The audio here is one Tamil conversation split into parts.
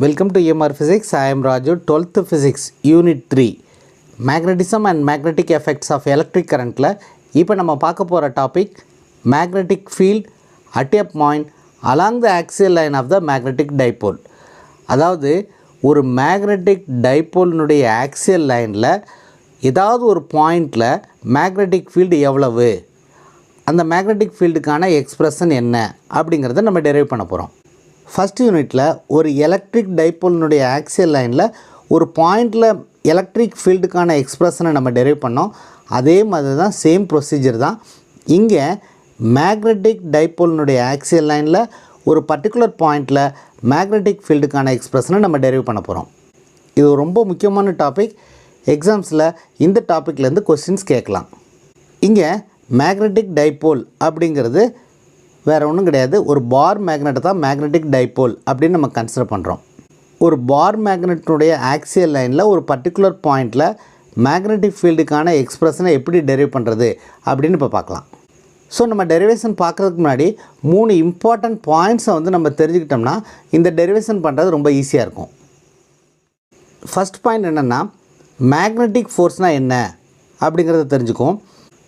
Welcome to EMR Physics. I am Raju, 12th Physics, Unit 3. Magnetism and magnetic effects of electric current. இப்போ நம்ம பார்க்க போகிற topic magnetic field at a point along the axial line of the magnetic dipole. அதாவது ஒரு magnetic dipoleனுடைய axial lineல ஏதாவது ஒரு பாயிண்டில் magnetic field எவ்வளவு, அந்த magnetic fieldக்கான எக்ஸ்பிரஷன் என்ன அப்படிங்கிறத நம்ம டெரைவ் பண்ண போகிறோம். ஃபஸ்ட் யூனிட்டில் ஒரு எலக்ட்ரிக் டைபோலினுடைய ஆக்சியல் லைனில் ஒரு பாயிண்டில் எலக்ட்ரிக் ஃபீல்டுக்கான எக்ஸ்பிரஷனை நம்ம டெரைவ் பண்ணோம். அதே மாதிரி தான் சேம் ப்ரொசீஜர் தான் இங்கே மேக்னெட்டிக் டைபோலினுடைய ஆக்சியல் லைனில் ஒரு பர்டிகுலர் பாயிண்டில் மேக்னெட்டிக் ஃபீல்டுக்கான எக்ஸ்பிரஷனை நம்ம டெரைவ் பண்ண போகிறோம். இது ரொம்ப முக்கியமான டாபிக். எக்ஸாம்ஸில் இந்த டாப்பிக்லேருந்து கொஸ்டின்ஸ் கேட்கலாம். இங்கே மேக்னெட்டிக் டைபோல் அப்படிங்கிறது வேறு ஒன்றும் கிடையாது, ஒரு பார் மேக்னெட்டை தான் மேக்னெட்டிக் டைபோல் அப்படின்னு நம்ம கன்சிடர் பண்ணுறோம். ஒரு பார் மேக்னெட்டினுடைய ஆக்சியல் லைனில் ஒரு பர்டிகுலர் பாயிண்டில் மேக்னெட்டிக் ஃபீல்டுக்கான எக்ஸ்பிரஷனை எப்படி டெரைவ் பண்ணுறது அப்படின்னு இப்போ பார்க்கலாம். ஸோ நம்ம டெரிவேஷன் பார்க்குறதுக்கு முன்னாடி 3 இம்பார்ட்டண்ட் பாயிண்ட்ஸை நம்ம தெரிஞ்சுக்கிட்டோம்னா இந்த டெரிவேஷன் பண்ணுறது ரொம்ப ஈஸியாக இருக்கும். ஃபஸ்ட் பாயிண்ட் என்னென்னா, மேக்னெட்டிக் ஃபோர்ஸ்னால் என்ன அப்படிங்கிறத தெரிஞ்சுக்கும்.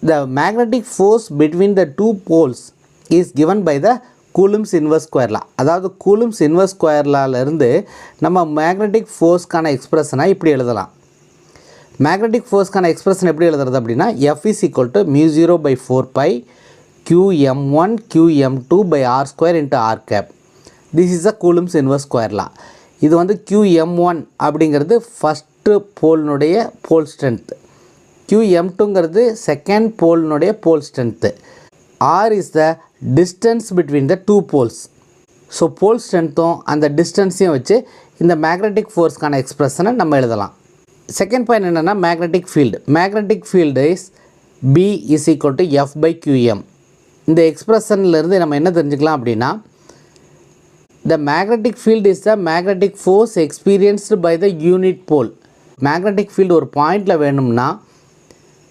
The magnetic force between the two poles is given by the Coulomb's inverse square law. அதாவது கூலும்ஸ் இன்வர்ஸ் ஸ்கொயர் லாலேருந்து நம்ம மேக்னெட்டிக் ஃபோர்ஸ்க்கான எக்ஸ்பிரஷனை இப்படி எழுதலாம். மேக்னெட்டிக் ஃபோர்ஸ்க்கான எக்ஸ்பிரஷன் எப்படி எழுதுறது அப்படின்னா, F is equal to μ0/4π qm1 qm2 by r square into r cap. This is a Coulomb's inverse square law. இது qm1 அப்படிங்கிறது ஃபஸ்ட்டு போல்னுடைய போல் ஸ்ட்ரென்த், qm2ங்கிறது செகண்ட் போல்னுடைய pole strength, r is the distance between the two poles. So pole ஸ்ட்ரென்த்தும் அந்த டிஸ்டன்ஸையும் வச்சு இந்த மேக்னெட்டிக் ஃபோர்ஸ்க்கான எக்ஸ்பிரஷனை நம்ம எழுதலாம். செகண்ட் பாயிண்ட் என்னென்னா, magnetic field is B is equal to F/qm. இந்த எக்ஸ்பிரஷன்லேருந்து நம்ம என்ன தெரிஞ்சுக்கலாம் அப்படின்னா, the magnetic field is the magnetic force experienced by the unit pole. Magnetic field ஒரு பாயிண்டில் வேணும்னா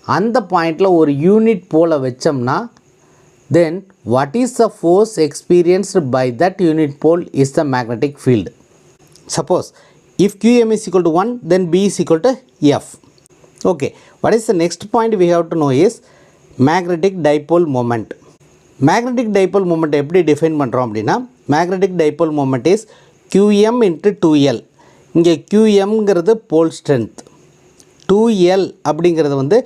அந்த பாயிண்டில் ஒரு யூனிட் போலை வச்சோம்னா then what is the force experienced by that unit pole is the magnetic field. Suppose if qm is equal to 1, then B is equal to F. Okay, what is the next point we have to know is magnetic dipole moment. Magnetic dipole moment எப்படி டிஃபைன் பண்ணுறோம் அப்படின்னா, magnetic dipole moment is qm into 2l. இங்கே qmங்கிறது போல் ஸ்ட்ரென்த், 2l அப்படிங்கிறது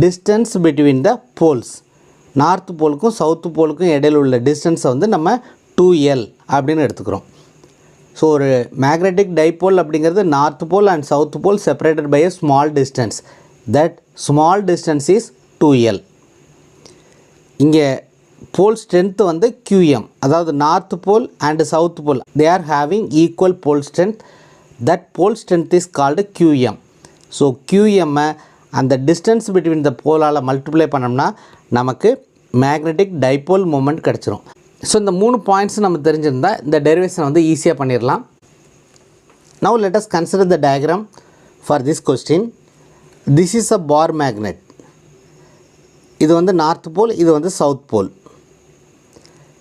distance between the poles. North போலுக்கும் சவுத் போலுக்கும் இடையில் உள்ள டிஸ்டன்ஸை நம்ம 2l அப்படின்னு எடுத்துக்கிறோம். ஸோ ஒரு மேக்னெட்டிக் டைபோல் அப்படிங்கிறது north pole and south pole separated by a small distance. That small distance is 2l. இங்கே போல் ஸ்ட்ரென்த்து qm, அதாவது north pole and south pole they are having equal pole strength. That pole strength is called qm. So qm அந்த டிஸ்டன்ஸ் பிட்வீன் த போலால் மல்டிப்ளை பண்ணோம்னா நமக்கு மேக்னெட்டிக் டைபோல் மூமெண்ட் கிடச்சிரும். ஸோ இந்த 3 பாயிண்ட்ஸ் நம்ம தெரிஞ்சிருந்தால் இந்த டெரிவேஷன் ஈஸியாக பண்ணிடலாம். Now let us consider the diagram for this question. This is a bar magnet. இது நார்த் போல், இது south pole.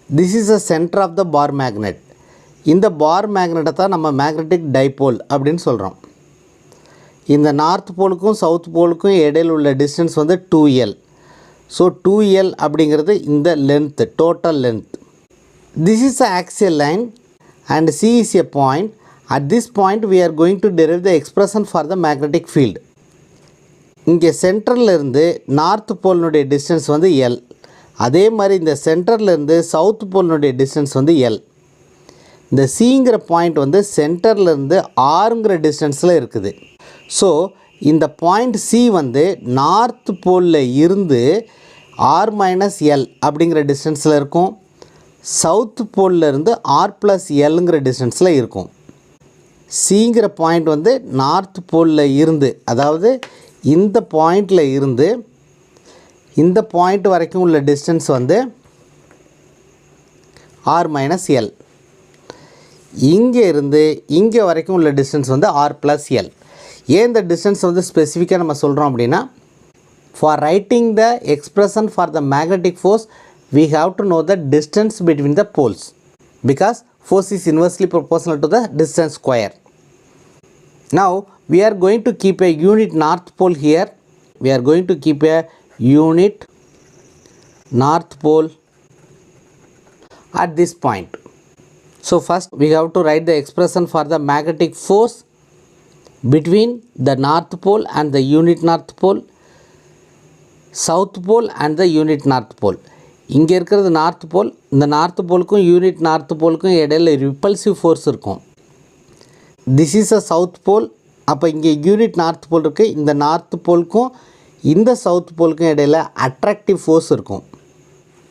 This is a centre of the bar magnet. இந்த பார் மேக்னெட்டை தான் நம்ம மேக்னெட்டிக் டைபோல் அப்படின்னு சொல்கிறோம். இந்த நார்த் போலுக்கும் சவுத் போலுக்கும் இடையில் உள்ள டிஸ்டன்ஸ் 2l. ஸோ 2l அப்படிங்கிறது இந்த length, total length. This is a axial line and C is a point. At this point we are going to derive the expression for the magnetic field. இங்கே சென்டர்லேருந்து நார்த் போலினுடைய டிஸ்டன்ஸ் l. அதே மாதிரி இந்த சென்டர்லேருந்து சவுத் போலினுடைய டிஸ்டன்ஸ் l. இந்த Cங்கிற பாயிண்ட் சென்டர்லேருந்து Rங்கிற டிஸ்டன்ஸில் இருக்குது. ஸோ இந்த பாயிண்ட் C நார்த் போலில் இருந்து R-L அப்படிங்கிற டிஸ்டன்ஸில் இருக்கும், சவுத் போலில் இருந்து R+Lங்கிற டிஸ்டன்ஸில் இருக்கும். Cங்கிற பாயிண்ட் நார்த் போலில் இருந்து, அதாவது இந்த பாயிண்டில் இருந்து இந்த பாயிண்ட் வரைக்கும் உள்ள டிஸ்டன்ஸ் R-L. இங்கே இருந்து இங்கே வரைக்கும் உள்ள டிஸ்டன்ஸ் R+L. ஏன் இந்த டிஸ்டன்ஸ் ஸ்பெசிஃபிக்காக நம்ம சொல்கிறோம் அப்படின்னா, for writing the expression for the magnetic force we have to know the distance between the poles, because force is inversely proportional to the distance square. Now we are going to keep a unit north pole here. We are going to keep a unit north pole at this point. So first we have to write the expression for the magnetic force between the north pole and the unit north pole, south pole and the unit north pole. இங்கே இருக்கிறது நார்த் போல், இந்த நார்த் போலுக்கும் யூனிட் நார்த் போலுக்கும் இடையில ரிப்பல்சிவ் ஃபோர்ஸ் இருக்கும். This is a south pole. அப்போ இங்கே யூனிட் நார்த் போல் இருக்குது, இந்த நார்த் போலுக்கும் இந்த சவுத் போலுக்கும் இடையில அட்ராக்டிவ் ஃபோர்ஸ் இருக்கும்.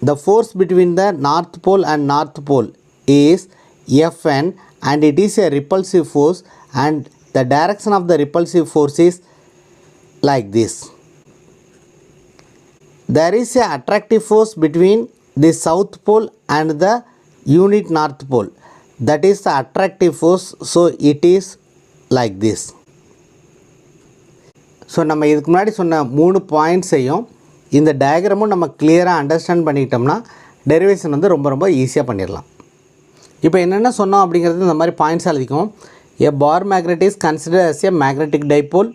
The force between the north pole and north pole is Fn and it is a repulsive force, and the direction of the repulsive force is like this. There is a attractive force between the south pole and the unit north pole. That is the attractive force, so it is like this. So நம்ம இதுக்கு முன்னாடி சொன்ன 3 பாயிண்ட்ஸையும் இந்த டயக்ராமும் நம்ம கிளியராக அண்டர்ஸ்டாண்ட் பண்ணிக்கிட்டோம்னா டெரிவேஷன் வந்து ரொம்ப ஈஸியாக பண்ணிடலாம். இப்போ என்னென்ன சொன்னோம் அப்படிங்கிறது இந்த மாதிரி points எழுதிக்கும். A bar magnet is considered as a magnetic dipole.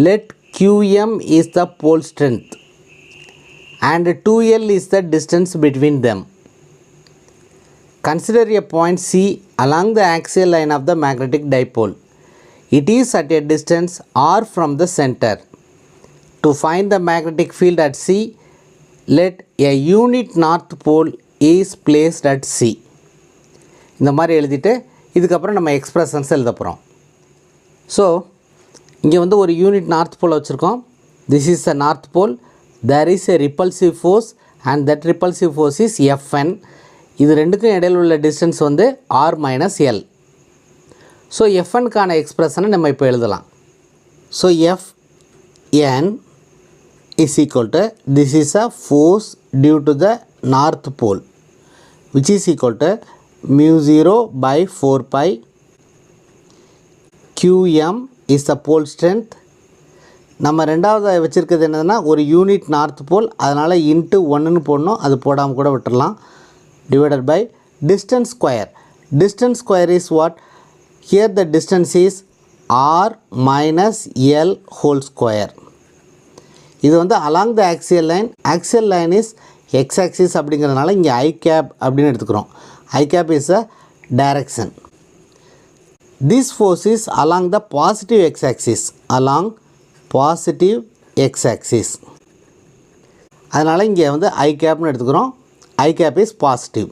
Let Qm is the pole strength and 2L is the distance between them. Consider a point C along the axial line of the magnetic dipole. It is at a distance r from the center. To find the magnetic field at C, let a unit north pole is placed at C. இந்த மாதிரி எழுதிட்டு இதுக்கப்புறம் நம்ம எக்ஸ்பிரஷன்ஸ் எழுத போகிறோம். ஸோ இங்கே வந்து ஒரு யூனிட் நார்த் போல் வச்சுருக்கோம். This is a north pole. There is a repulsive force and that repulsive force is Fn. இது ரெண்டுக்கும் இடையில் உள்ள டிஸ்டன்ஸ் வந்து r மைனஸ் எல். ஸோ Fnக்கான எக்ஸ்பிரஷனை நம்ம இப்போ எழுதலாம். So Fn is equal to, this is a force due to the north pole, which is equal to mu 0 by 4 pi. Qm is the pole strength. நம்ம ரெண்டாவது வச்சுருக்கிறது என்னதுன்னா ஒரு யூனிட் நார்த் போல், அதனால் இன்ட்டு 1ன்னு போடணும், அது போடாமல் கூட விட்டுடலாம். Divided by distance square. Distance square is what? Here the distance is r minus L whole square. இது வந்து along the axial line. Axial line is X axis அப்படிங்கிறதுனால இங்கே ஐ கேப் அப்படின்னு எடுத்துக்கிறோம். I cap is a direction. This force is along the positive X axis. Along positive X axis. அதனால் இங்கே வந்து ஐ கேப்னு எடுத்துக்கிறோம். I cap is positive.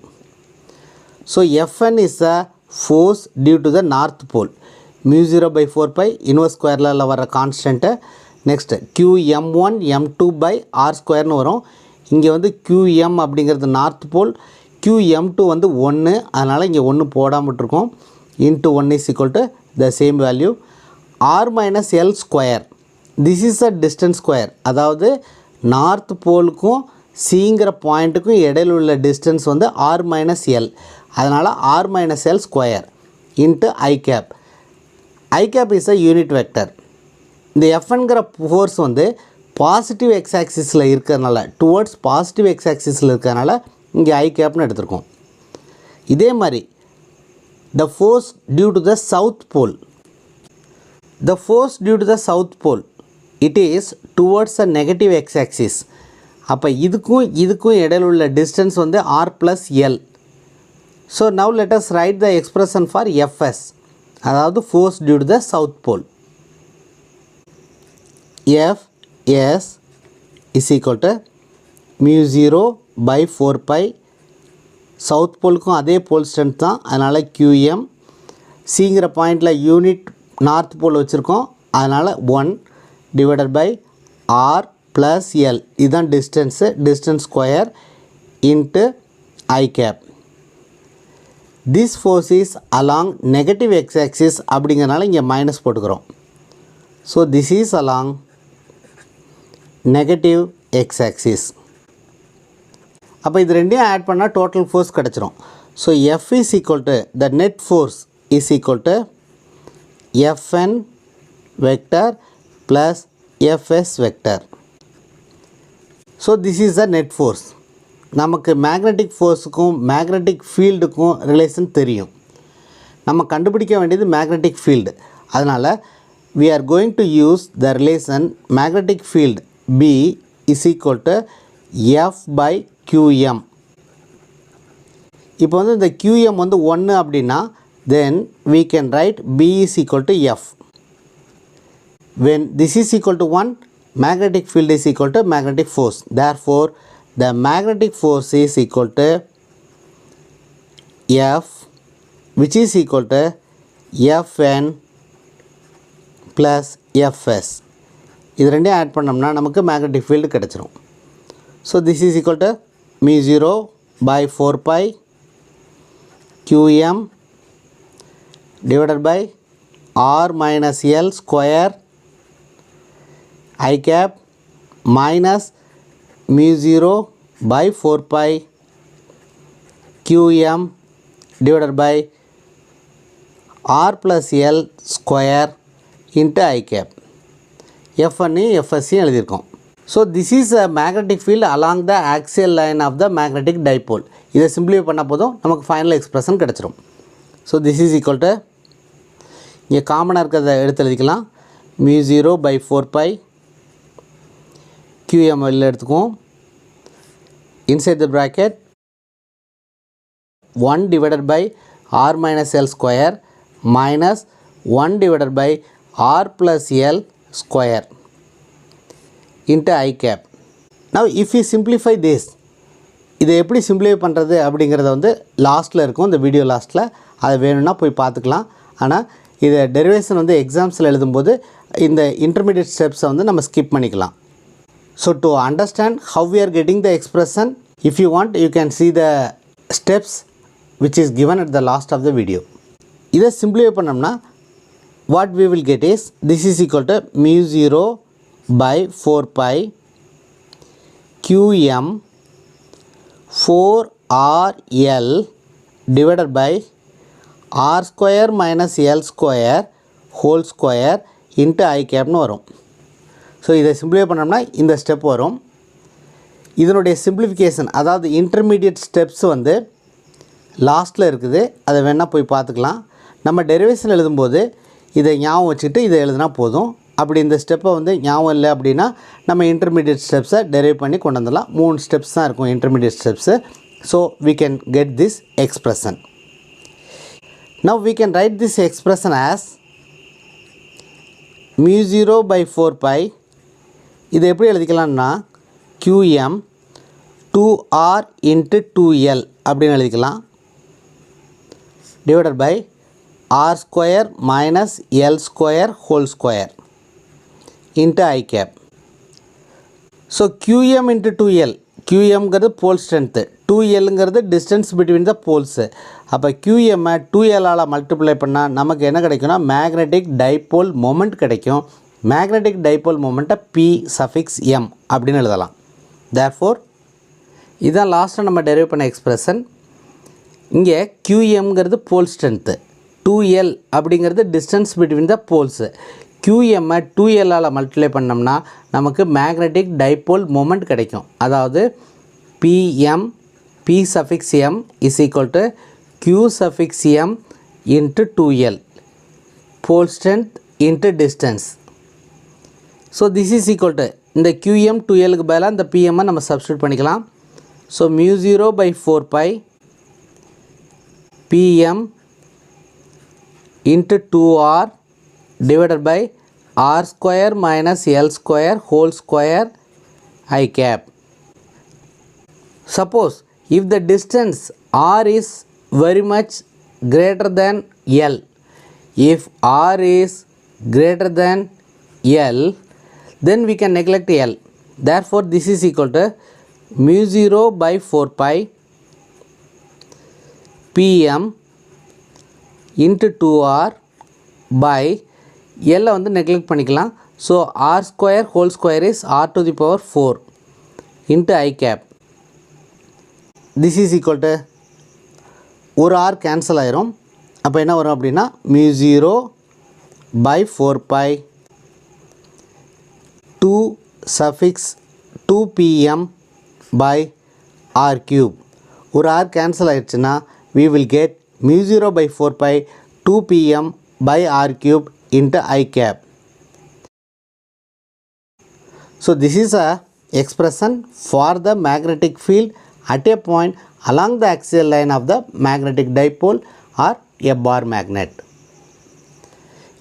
So Fn is a force due to the north pole. mu 0 by 4 pi inverse ஸ்கொயரில் வர constant. Next Qm1 m2 by r ஸ்கொயர்னு வரும். இங்கே வந்து Qm அப்படிங்கிறது நார்த் போல், Qm2 வந்து 1, அதனால் இங்கே 1 போடாமல் விட்டுருக்கோம். Into 1 is equal to the same value r minus L square. This is a distance square. அதாவது நார்த் போலுக்கும் சிங்கிற பாயிண்ட்டுக்கும் இடையில் உள்ள டிஸ்டன்ஸ் வந்து r மைனஸ் எல், அதனால் r minus L square into I cap. I cap is a unit vector. இந்த Fnங்கிற ஃபோர்ஸ் வந்து பாசிட்டிவ் எக்ஸ் ஆக்சிஸில் இருக்கிறதுனால, டுவர்ட்ஸ் பாசிட்டிவ் எக்ஸ் ஆக்சிஸில் இருக்கிறதுனால இங்கே ஐ கேப்னு எடுத்துருக்கோம். இதே மாதிரி the force due to the south pole. The force due to the south pole, it is towards a negative X axis. அப்போ இதுக்கும் இடையில் உள்ள டிஸ்டன்ஸ் வந்து r plus L. So now let us write the expression for Fs, அதாவது force due to the south pole. Fs is equal to mu 0 by 4 pi. South போலுக்கும் அதே போல் ஸ்ட்ரென்த் தான், அதனால் Qm. சிங்கிற பாயிண்டில் யூனிட் நார்த் போல் வச்சுருக்கோம், அதனால் 1 divided by r plus L. இதுதான் டிஸ்டன்ஸு. Distance square into I cap. This force is along negative X axis அப்படிங்கிறனால இங்கே மைனஸ் போட்டுக்கிறோம். So this is along negative X axis. அப்போ இது ரெண்டையும் ஆட் பண்ணால் டோட்டல் ஃபோர்ஸ் கிடச்சிரும். So F is equal to the net force is equal to Fn vector plus Fs vector. So this is the net force. நமக்கு மேக்னெட்டிக் ஃபோர்ஸுக்கும் மேக்னெட்டிக் ஃபீல்டுக்கும் ரிலேஷன் தெரியும். நம்ம கண்டுபிடிக்க வேண்டியது மேக்னெட்டிக் ஃபீல்டு. அதனால் we are going to use the relation magnetic field B is equal to F by QM. இப்போ வந்து இந்த QM வந்து 1 அப்படின்னா then we can write B is equal to F. When this is equal to 1, magnetic field is equal to magnetic force. Therefore, the magnetic force is equal to F, which is equal to Fn plus Fs. இது ரெண்டையும் ஆட் பண்ணோம்னா நமக்கு மேக்னெட்டிக் ஃபீல்டு கிடச்சிரும். So this is equal to mu0 by 4 pi qm divided by r minus l square I cap minus mu0 by 4 pi qm divided by r plus l square into I cap. F1 FSC எழுதியிருக்கோம். So this is a magnetic field along the axial line of the magnetic dipole. இதை சிம்பிளிஃபை பண்ண போதும் நமக்கு ஃபைனல் எக்ஸ்பிரஷன் கிடச்சிரும். So this is equal to இங்கே காமனாக இருக்கிறத எடுத்து எழுதிக்கலாம். mu0 by 4 pi qm வெளியில் எடுத்துக்குவோம். inside the bracket 1 divided by r minus l square minus 1 divided by r plus l square into I cap. Now if we simplify this, இதை எப்படி சிம்பிளிஃபை பண்ணுறது அப்படிங்கிறத வந்து லாஸ்ட்டில் இருக்கும், இந்த வீடியோ லாஸ்ட்டில். அதை வேணும்னா போய் பார்த்துக்கலாம். ஆனால் இதை டெரிவேஷன் வந்து எக்ஸாம்ஸில் எழுதும்போது இந்த இன்டர்மீடியட் ஸ்டெப்ஸை வந்து நம்ம ஸ்கிப் பண்ணிக்கலாம். So to understand have we are getting the expression, if you want you can see the steps which is given at the last of the video. இதை சிம்பிளிஃபை பண்ணோம்னா what we will get is this is equal to mu0 by 4 pi qm 4rl divided by r square minus l square whole square into I cap னு வரும். ஸோ இதை சிம்பிளிஃபை பண்ணோம்னா இந்த ஸ்டெப் வரும். இதனுடைய சிம்பிளிஃபிகேஷன், அதாவது இன்டர்மீடியட் ஸ்டெப்ஸ் வந்து லாஸ்ட்டில் இருக்குது. அதை வேணால் போய் பார்த்துக்கலாம். நம்ம டெரிவேஷன் எழுதும்போது இதை ஞாபகம் வச்சுட்டு இதை எழுதுனா போதும். அப்படி இந்த ஸ்டெப்பை வந்து ஞாபகம் இல்லை அப்படின்னா நம்ம இன்டர்மீடியட் ஸ்டெப்ஸை டெரைவ் பண்ணி கொண்டு வந்துடலாம். 3 ஸ்டெப்ஸ் தான் இருக்கும் intermediate steps. So we can get this expression. Now we can write this expression as mu0 by 4 pi. இதை எப்படி எழுதிக்கலாம்னா qm 2r into 2l அப்படின்னு எழுதிக்கலாம். divided by r square minus l square whole square into I cap. So qm into 2l, qmங்கிறது போல் ஸ்ட்ரென்த்து, 2lங்கிறது டிஸ்டன்ஸ் பிட்வீன் த போல்ஸு. அப்போ qm 2l மல்டிப்ளை பண்ணால் நமக்கு என்ன கிடைக்கும்னா மேக்னெட்டிக் டைபோல் மொமெண்ட் கிடைக்கும். மேக்னெட்டிக் டைபோல் மொமெண்ட்டை p சஃபிக்ஸ் m அப்படின்னு எழுதலாம். தேர்ஃபோர் இதுதான் லாஸ்ட்டாக நம்ம டெரைவ் பண்ண எக்ஸ்பிரஷன். இங்கே qmங்கிறது போல் ஸ்ட்ரென்த்து, 2l அப்படிங்கிறது distance between the poles. qm 2l multiply பண்ணோம்னா நமக்கு மேக்னெட்டிக் டைபோல் மொமெண்ட் கிடைக்கும். அதாவது pm p சஃபிக்ஸ் m is equal to q சஃபிக்ஸ் m into 2l, pole strength into distance. So this is equal to இந்த qm 2lக்கு பதிலாக இந்த pm நம்ம சப்ஸ்டியூட் பண்ணிக்கலாம். So mu0 by 4 pi pm into 2r divided by r square minus l square whole square I cap. Suppose if the distance r is very much greater than l, if r is greater than l, then we can neglect l. Therefore this is equal to mu0 by 4 pi pm into 2r by l வந்து நெக்லெக்ட் பண்ணிக்கலாம். So r square whole square is r to the power 4 into I cap. this is equal to ஒரு r கேன்சல் ஆயிரும். அப்போ என்ன வரும் அப்படின்னா mu0 by 4 pi 2 suffix 2 pm by r cube. ஒரு r கேன்சல் ஆயிடுச்சுன்னா we will get mu 0 by 4 pi 2 pm by r cube into I cap. So this is a expression for the magnetic field at a point along the axial line of the magnetic dipole or a bar magnet.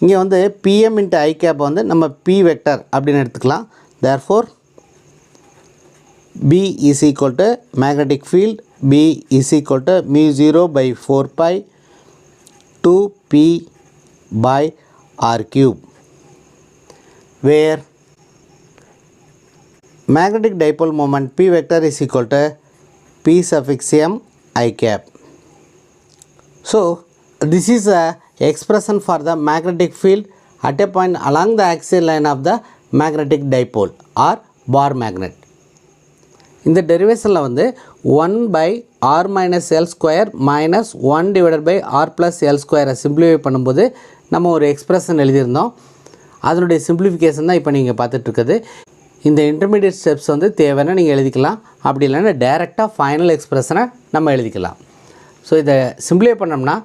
இங்கே வந்து pm into I cap வந்து நம்ம p vector அப்படின்னு எடுத்துக்கலாம். Therefore B is equal to magnetic field B is equal to mu 0 by 4 pi 2 p by r cube, where magnetic dipole moment p vector is equal to p suffix m I cap. So this is a expression for the magnetic field at a point along the axial line of the magnetic dipole or bar magnet. இந்த டெரிவேஷனில் வந்து 1 by r minus l square minus 1 divided by r plus l square simplify பண்ணும்போது நம்ம ஒரு எக்ஸ்பிரஷன் எழுதியிருந்தோம். அதனுடைய சிம்பிளிஃபிகேஷன் தான் இப்போ நீங்கள் பார்த்துட்ருக்குது. இந்த இன்டர்மீடியட் ஸ்டெப்ஸ் வந்து தேவைன்னா நீங்கள் எழுதிக்கலாம், அப்படி இல்லைன்னா டைரெக்டாக ஃபைனல் எக்ஸ்பிரஷனை நம்ம எழுதிக்கலாம். ஸோ இதை சிம்பிளிஃபை பண்ணோம்னா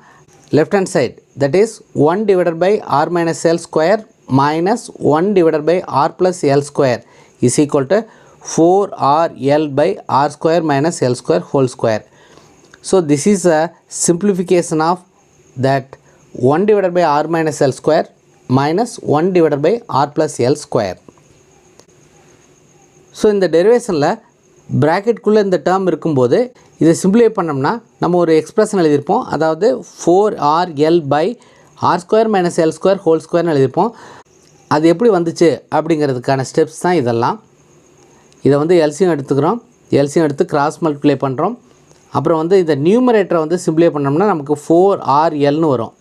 left hand side, that is 1 divided by r minus l square minus 1 divided by r plus l square is equal to 4rl by r square minus l square whole square. So this is a simplification of that 1 divided by r minus l square minus 1 divided by r plus l square. So இந்த டெரிவேஷனில் ப்ராக்கெட்குள்ளே இந்த டேர்ம் இருக்கும்போது இதை சிம்பிளிஃபை பண்ணோம்னா நம்ம ஒரு எக்ஸ்பிரஷன் எழுதியிருப்போம். அதாவது 4rl by r square minus l square whole squareனு எழுதியிருப்போம். அது எப்படி வந்துச்சு அப்படிங்கிறதுக்கான ஸ்டெப்ஸ் தான் இதெல்லாம். இதை வந்து எல்சியம் எடுத்துக்கிறோம், எல்சியம் எடுத்து கிராஸ் மல்டிப்ளை பண்ணுறோம். அப்புறம் வந்து இந்த நியூமரேட்டரை வந்து சிம்பிளிஃபை பண்ணோம்னா நமக்கு 4rlனு வரும்.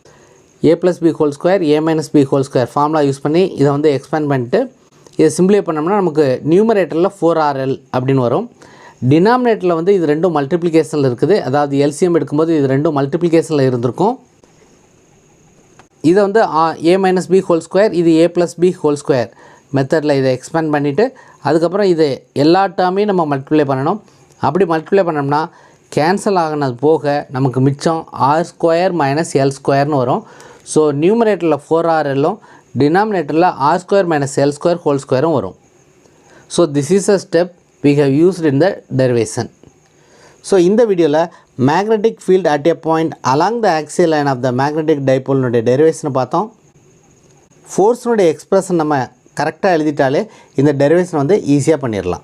a plus b whole square a minus b whole square formula use பண்ணி இதை வந்து எக்ஸ்பேண்ட் பண்ணிட்டு இதை சிம்பிளிஃபை பண்ணோம்னா நமக்கு நியூமரேட்டரில் 4rl அப்படின்னு வரும். டினாமினேட்டரில் வந்து இது ரெண்டும் மல்டிப்ளிகேஷனில் இருக்குது. அதாவது எல்சிஎம் எடுக்கும்போது இது ரெண்டும் மல்டிப்ளிகேஷனில் இருந்திருக்கும். இதை வந்து a minus b whole square இது a plus b whole square மெத்தடில் இதை எக்ஸ்பேண்ட் பண்ணிவிட்டு அதுக்கப்புறம் இது எல்லா டேர்மையும் நம்ம மல்டிப்ளை பண்ணணும். அப்படி மல்டிப்ளை பண்ணோம்னா கேன்சல் ஆகினது போக நமக்கு மிச்சம் r ஸ்கொயர் மைனஸ் எல் ஸ்கொயர்னு வரும். ஸோ நியூமரேட்டரில் 4rலும் டினாமினேட்டரில் r ஸ்கொயர் மைனஸ் எல் ஸ்கொயர் ஹோல் ஸ்கொயரும் வரும். So this is a step we have used in the derivation. So இந்த வீடியோவில் magnetic field at a point along the axial line of the magnetic dipole உடைய derivation பார்த்தோம். ஃபோர்ஸ்னுடைய எக்ஸ்பிரஷன் நம்ம கரெக்டாக எழுதிட்டாலே இந்த டெரிவேஷன் வந்து ஈஸியாக பண்ணிடலாம்.